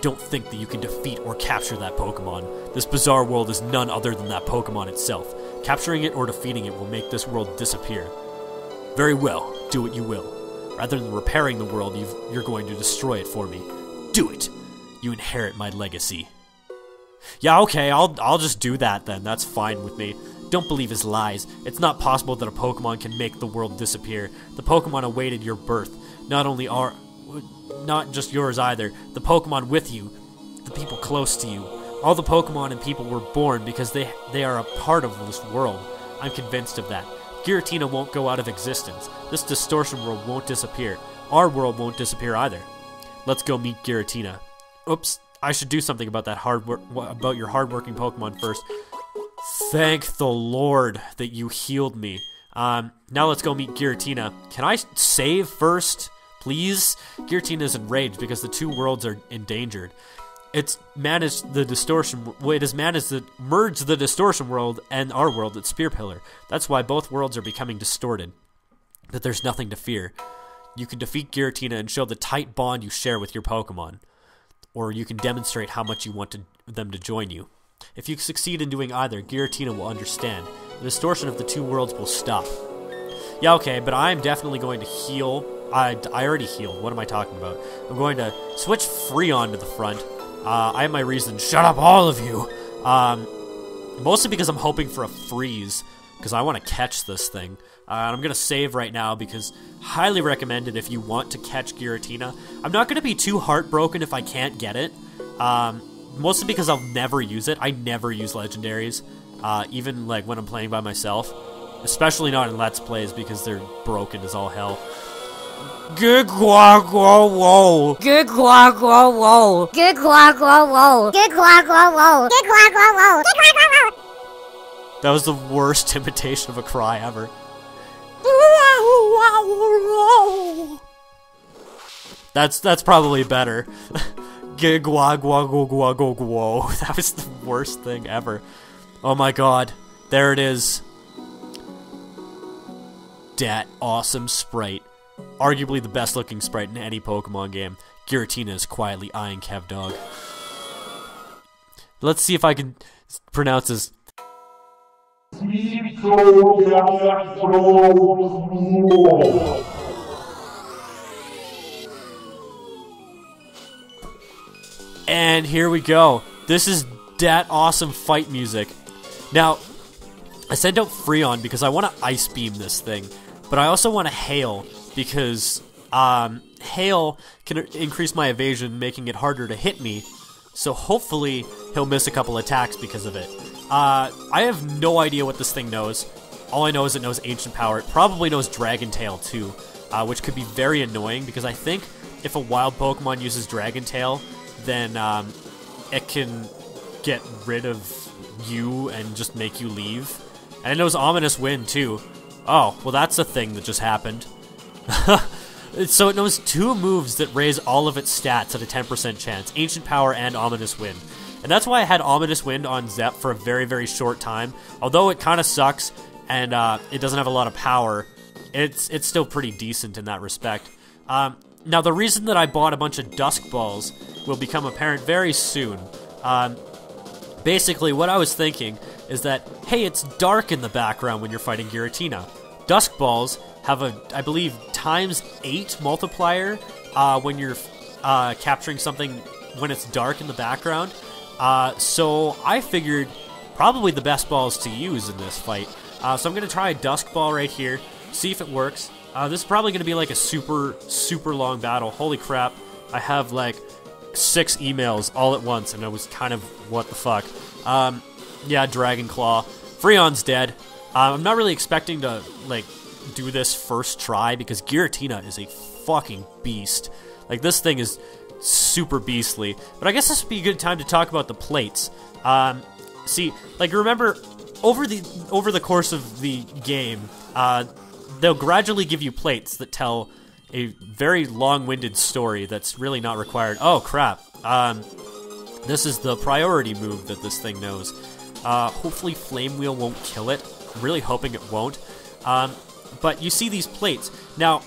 Don't think that you can defeat or capture that Pokemon. This bizarre world is none other than that Pokemon itself. Capturing it or defeating it will make this world disappear. Very well, do what you will. Rather than repairing the world, you're going to destroy it for me. Do it! You inherit my legacy. Yeah, okay, I'll just do that then. That's fine with me. Don't believe his lies. It's not possible that a Pokemon can make the world disappear. The Pokemon awaited your birth. Not just yours either. The Pokemon with you. The people close to you. All the Pokemon and people were born because they are a part of this world. I'm convinced of that. Giratina won't go out of existence. This distortion world won't disappear. Our world won't disappear either. Let's go meet Giratina. Oops, I should do something about that about your hardworking Pokemon first. Thank the Lord that you healed me. Now let's go meet Giratina. Can I save first, please? Giratina is enraged because the two worlds are endangered. It's managed the distortion. It has managed to merge the distortion world and our world at Spear Pillar. That's why both worlds are becoming distorted. But there's nothing to fear. You can defeat Giratina and show the tight bond you share with your Pokemon. Or you can demonstrate how much you want them to join you. If you succeed in doing either, Giratina will understand. The distortion of the two worlds will stop. Yeah, okay, but I'm definitely going to heal. I already healed. What am I talking about? I'm going to switch Freon to the front. I have my reasons. Shut up, all of you! Mostly because I'm hoping for a freeze, because I want to catch this thing. And I'm going to save right now because highly recommended if you want to catch Giratina. I'm not going to be too heartbroken if I can't get it. Mostly because I'll never use it. I never use legendaries, even like when I'm playing by myself. Especially not in Let's Plays because they're broken as all hell. That was the worst imitation of a cry ever. That's probably better. That was the worst thing ever. Oh my god. There it is. Dat awesome sprite. Arguably the best looking sprite in any Pokemon game. Giratina is quietly eyeing Kevdog. Let's see if I can pronounce this. And here we go. This is dat awesome fight music. Now, I sent out Freon because I want to Ice Beam this thing, but I also want to Hail because Hail can increase my evasion, making it harder to hit me. So hopefully he'll miss a couple attacks because of it. I have no idea what this thing knows. All I know is it knows Ancient Power. It probably knows Dragon Tail too, which could be very annoying because I think if a wild Pokemon uses Dragon Tail, then it can get rid of you and just make you leave. And it knows Ominous Wind too. Oh, well that's a thing that just happened. So it knows two moves that raise all of its stats at a 10% chance. Ancient Power and Ominous Wind. And that's why I had Ominous Wind on Zep for a very, very short time. Although it kind of sucks and it doesn't have a lot of power, it's still pretty decent in that respect. Now the reason that I bought a bunch of Dusk Balls will become apparent very soon. Basically what I was thinking is that, hey, it's dark in the background when you're fighting Giratina. Dusk Balls have a, I believe, ×8 multiplier when you're capturing something when it's dark in the background. So I figured probably the best balls to use in this fight. So I'm going to try a Dusk Ball right here, see if it works. This is probably going to be like a super, super long battle. Holy crap, I have like 6 emails all at once, and I was kind of, what the fuck. Yeah, Dragon Claw. Freon's dead. I'm not really expecting to, like, do this first try, because Giratina is a fucking beast. Like, this thing is super beastly. But I guess this would be a good time to talk about the plates. See, like, remember, over the course of the game, they'll gradually give you plates that tell a very long-winded story that's really not required. Oh, crap. This is the priority move that this thing knows. Hopefully Flame Wheel won't kill it. I'm really hoping it won't. But you see these plates. Now,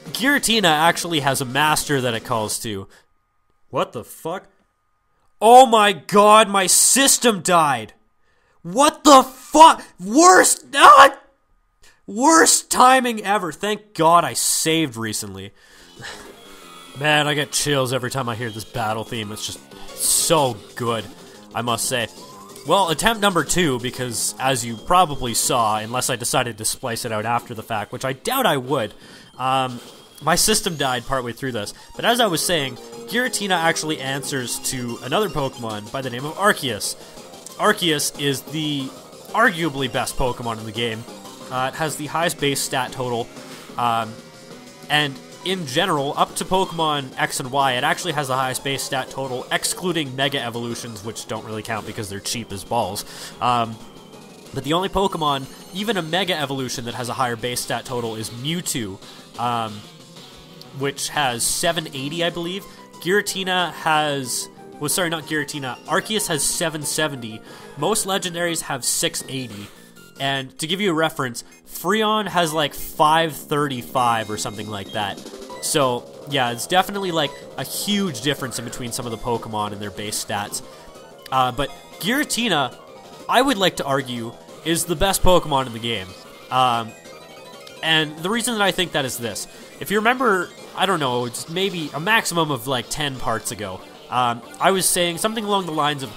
Giratina actually has a master that it calls to. What the fuck? Oh my god, my system died. What the fuck? Worst timing ever. Thank God I saved recently. Man, I get chills every time I hear this battle theme. It's just so good, I must say. Well, attempt number 2, because as you probably saw, unless I decided to splice it out after the fact, which I doubt I would, my system died partway through this. But as I was saying, Giratina actually answers to another Pokemon by the name of Arceus. Arceus is the arguably best Pokemon in the game. It has the highest base stat total, and in general, up to Pokemon X and Y, it actually has the highest base stat total, excluding Mega Evolutions, which don't really count because they're cheap as balls. But the only Pokemon, even a Mega Evolution that has a higher base stat total, is Mewtwo, which has 780, I believe. Giratina has... Well, sorry, not Giratina. Arceus has 770. Most legendaries have 680. And to give you a reference, Freon has like 535 or something like that. So, yeah, it's definitely like a huge difference in between some of the Pokemon and their base stats. But Giratina, I would like to argue, is the best Pokemon in the game. And the reason that I think that is this. If you remember, I don't know, it's maybe a maximum of like 10 parts ago, I was saying something along the lines of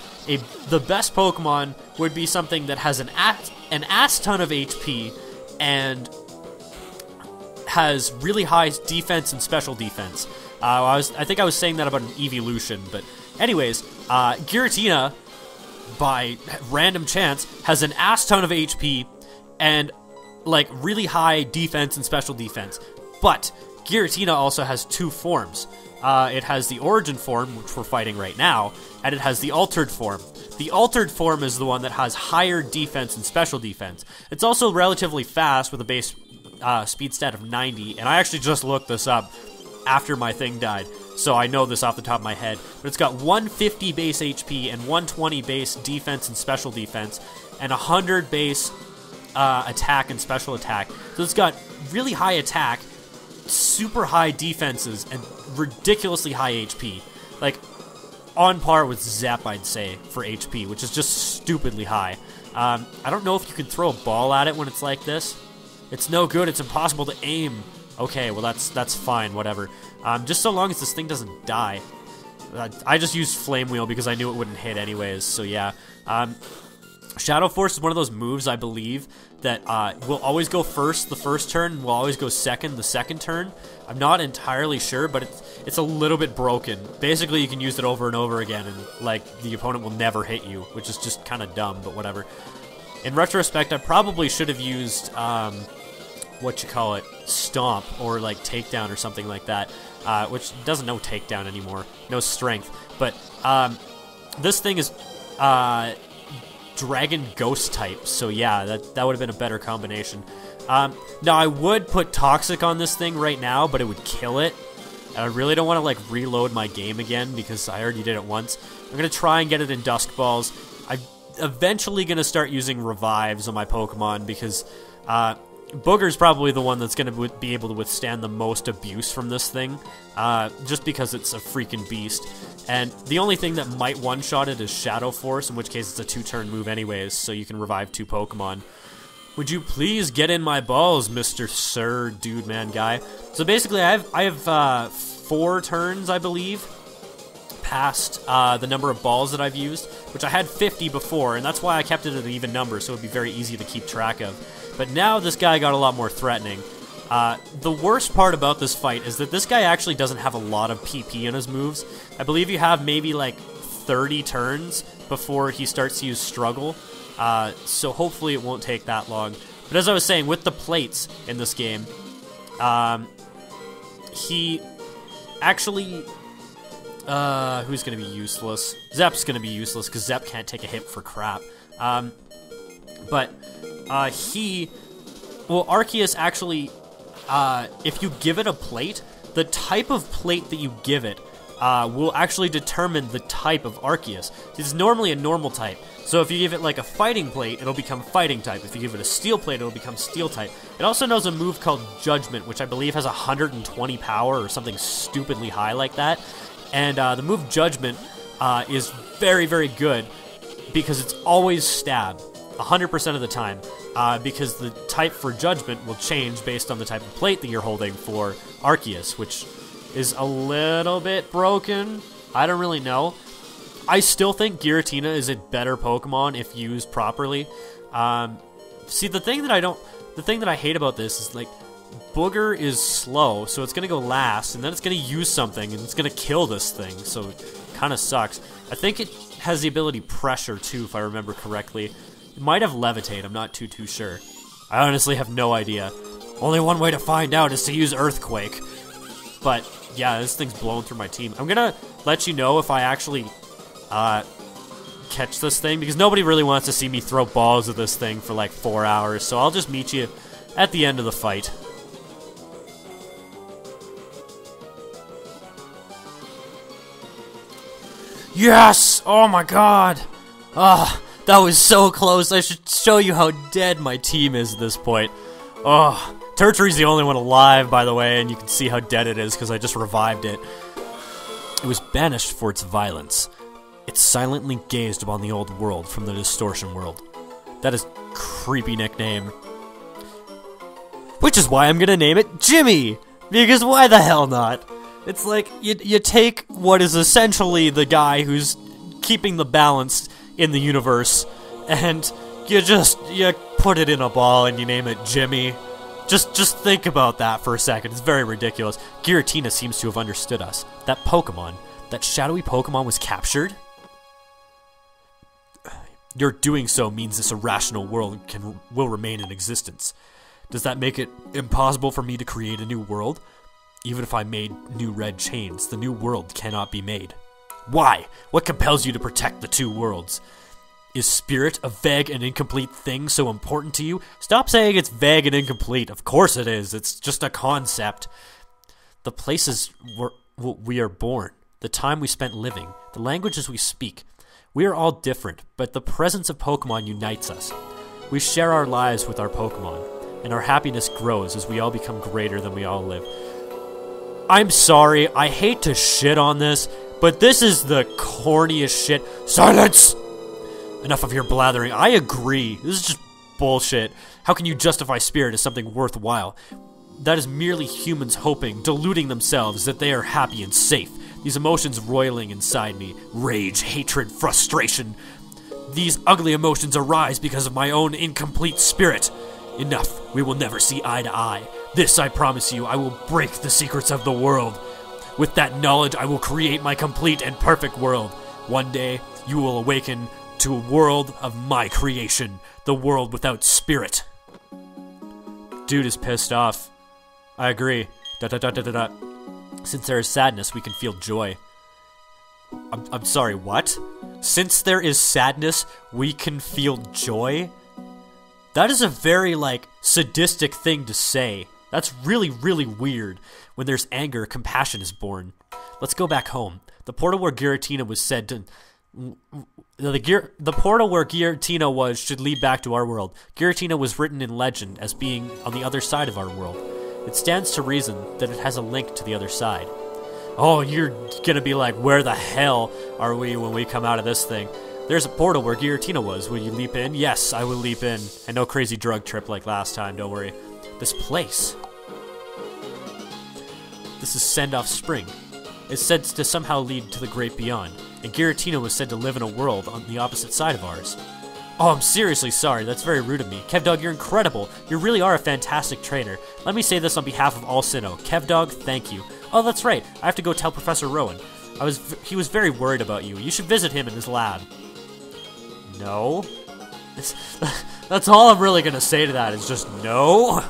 the best Pokemon would be something that has an ass ton of HP and has really high defense and special defense. I think I was saying that about an evolution, but anyways, Giratina, by random chance, has an ass ton of HP and like really high defense and special defense. But Giratina also has 2 forms. It has the Origin form, which we're fighting right now, and it has the Altered form. The Altered form is the one that has higher defense and special defense. It's also relatively fast with a base speed stat of 90, and I actually just looked this up after my thing died, so I know this off the top of my head. But it's got 150 base HP and 120 base defense and special defense, and 100 base attack and special attack. So it's got really high attack, super high defenses, and ridiculously high HP. Like, on par with Zep, I'd say, for HP, which is just stupidly high. I don't know if you can throw a ball at it when it's like this. It's no good. It's impossible to aim. Okay, well, that's fine, whatever. Just so long as this thing doesn't die. I just used Flame Wheel because I knew it wouldn't hit anyways, so yeah. Shadow Force is one of those moves, I believe, that will always go first the first turn, and will always go second the second turn. I'm not entirely sure, but it's a little bit broken. Basically, you can use it over and over again, and like the opponent will never hit you, which is just kind of dumb, but whatever. In retrospect, I probably should have used Stomp or like Takedown or something like that, which doesn't know Takedown anymore, no Strength. But this thing is Dragon Ghost type, so yeah, that would have been a better combination. Now I would put Toxic on this thing right now, but it would kill it, and I really don't want to like reload my game again because I already did it once. I'm gonna try and get it in Dusk Balls. I'm eventually gonna start using Revives on my Pokemon because Booger's probably the one that's going to be able to withstand the most abuse from this thing, just because it's a freaking beast. And the only thing that might one-shot it is Shadow Force, in which case it's a 2-turn move anyways, so you can revive 2 Pokemon. Would you please get in my balls, Mr. Sir, dude, man, guy? So basically, I have 4 turns, I believe, past the number of balls that I've used, which I had 50 before, and that's why I kept it at an even number, so it would be very easy to keep track of. But now this guy got a lot more threatening. The worst part about this fight is that this guy actually doesn't have a lot of PP in his moves. I believe you have maybe like 30 turns before he starts to use Struggle, so hopefully it won't take that long. But as I was saying, with the plates in this game, he actually... who's going to be useless? Zep's going to be useless because Zep can't take a hit for crap. Arceus actually, if you give it a plate, the type of plate that you give it will actually determine the type of Arceus. It's normally a normal type, so if you give it like a fighting plate, it'll become fighting type. If you give it a steel plate, it'll become steel type. It also knows a move called Judgment, which I believe has 120 power or something stupidly high like that. And the move Judgment is very, very good because it's always stab, 100% of the time, because the type for judgment will change based on the type of plate that you're holding for Arceus, which is a little bit broken. I don't really know. I still think Giratina is a better Pokemon if used properly. See, the thing that I hate about this is, like, Booger is slow, so it's gonna go last, and then it's gonna use something, and it's gonna kill this thing, so it kinda sucks. I think it has the ability Pressure, too, if I remember correctly. It might have Levitate, I'm not too sure. I honestly have no idea. Only one way to find out is to use Earthquake. But, yeah, this thing's blowing through my team. I'm gonna let you know if I actually, catch this thing, because nobody really wants to see me throw balls at this thing for like 4 hours, so I'll just meet you at the end of the fight. Yes! Oh my god! Ah, that was so close. I should show you how dead my team is at this point. Oh, Tertiary's the only one alive, by the way, and you can see how dead it is because I just revived it. It was banished for its violence. It silently gazed upon the old world from the distortion world. That is creepy nickname. Which is why I'm gonna name it Jimmy! Because why the hell not? It's like, you take what is essentially the guy who's keeping the balance in the universe, and you put it in a ball and you name it Jimmy. Just think about that for a second. It's very ridiculous. Giratina seems to have understood us. That Pokemon, that shadowy Pokemon was captured? Your doing so means this irrational world will remain in existence. Does that make it impossible for me to create a new world? Even if I made new red chains, the new world cannot be made. Why? What compels you to protect the two worlds? Is spirit a vague and incomplete thing so important to you? Stop saying it's vague and incomplete. Of course it is. It's just a concept. The places where we are born, the time we spent living, the languages we speak. We are all different, but the presence of Pokemon unites us. We share our lives with our Pokemon, and our happiness grows as we all become greater than we all live. I'm sorry, I hate to shit on this, but this is the corniest shit. Silence! Enough of your blathering. I agree. This is just bullshit. How can you justify spirit as something worthwhile? That is merely humans hoping, deluding themselves that they are happy and safe. These emotions roiling inside me. Rage, hatred, frustration. These ugly emotions arise because of my own incomplete spirit. Enough. We will never see eye to eye. This, I promise you, I will break the secrets of the world. With that knowledge, I will create my complete and perfect world. One day, you will awaken to a world of my creation. The world without spirit. Dude is pissed off. I agree. ... Since there is sadness, we can feel joy. I'm sorry, what? Since there is sadness, we can feel joy? That is a very, like, sadistic thing to say. That's really, really weird. When there's anger, compassion is born. Let's go back home. The portal where Giratina was said to... The portal where Giratina was should lead back to our world. Giratina was written in legend as being on the other side of our world. It stands to reason that it has a link to the other side. Oh, you're gonna be like, where the hell are we when we come out of this thing? There's a portal where Giratina was. Will you leap in? Yes, I will leap in. And no crazy drug trip like last time, don't worry. This place. This is Sendoff Spring. It's said to somehow lead to the great beyond. And Giratina was said to live in a world on the opposite side of ours. Oh, I'm seriously sorry. That's very rude of me. Kevdog, you're incredible. You really are a fantastic trainer. Let me say this on behalf of all Sinnoh. Kevdog, thank you. Oh, that's right. I have to go tell Professor Rowan. He was very worried about you. You should visit him in his lab. No? That's all I'm really gonna say to that is just no.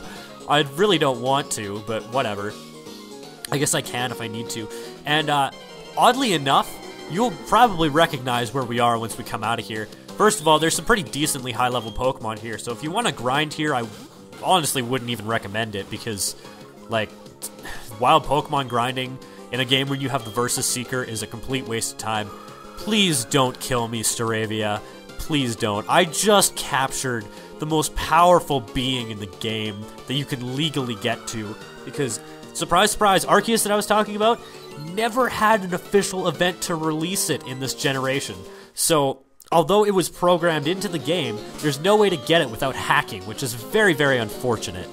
I really don't want to, but whatever. I guess I can if I need to. And oddly enough, you'll probably recognize where we are once we come out of here. First of all, there's some pretty decently high-level Pokemon here, so if you want to grind here, I honestly wouldn't even recommend it, because, like, wild Pokemon grinding in a game where you have the Versus Seeker is a complete waste of time. Please don't kill me, Staravia. Please don't. I just captured the most powerful being in the game that you can legally get to, because, surprise, surprise, Arceus that I was talking about, never had an official event to release it in this generation. So, although it was programmed into the game, there's no way to get it without hacking, which is very, very unfortunate.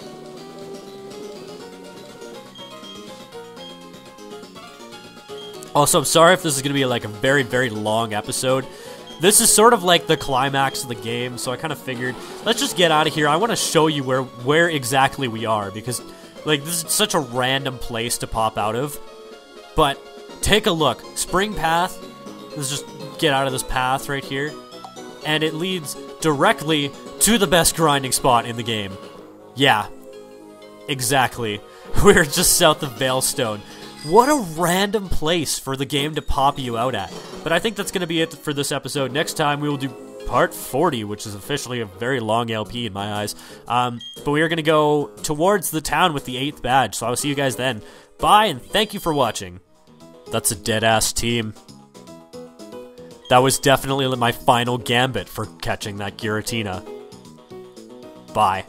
Also, I'm sorry if this is going to be like a very, very long episode. This is sort of like the climax of the game, so I kind of figured, let's just get out of here. I want to show you where exactly we are, because like this is such a random place to pop out of. But take a look. Spring Path. Let's just get out of this path right here. And it leads directly to the best grinding spot in the game. Yeah, exactly. We're just south of Veilstone. What a random place for the game to pop you out at. But I think that's going to be it for this episode. Next time we will do part 40, which is officially a very long LP in my eyes. But we are going to go towards the town with the 8th badge, so I will see you guys then. Bye, and thank you for watching. That's a dead-ass team. That was definitely my final gambit for catching that Giratina. Bye.